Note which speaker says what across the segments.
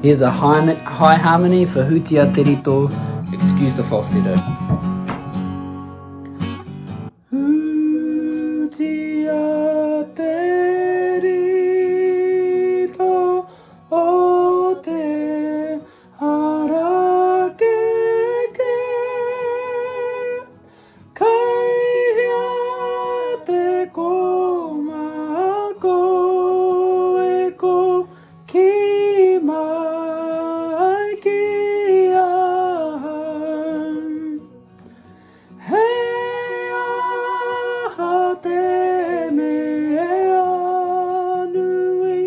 Speaker 1: Here's a high harmony for Hutia te Rito. Excuse the falsetto. Hutia te Rito o te harakeke, kaihia te komako e ko ki mai ki aha. Hei aha te mea nui,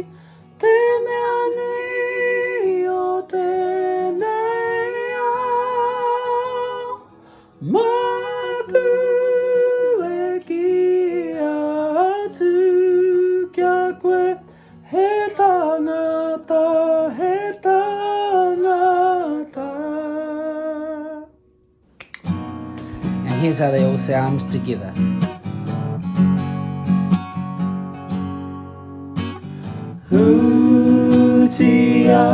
Speaker 1: te mea nui o tenei ao. Maku e ki atu kia koe, he tangata, he tangata. And here's how they all sound together. Hutia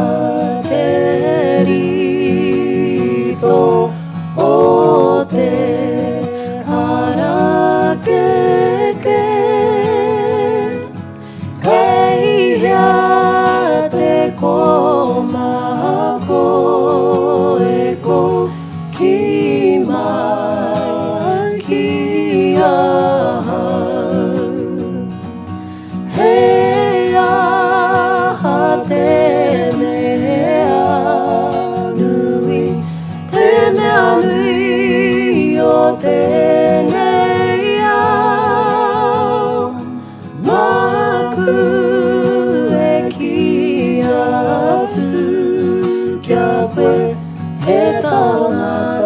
Speaker 1: te Rito o te harakeke, kaihia te komako e ko ki mai ki aha. Hei aha te mea nui, te mea nui o tenei ao. Maku e ki atu kia koe he tangata.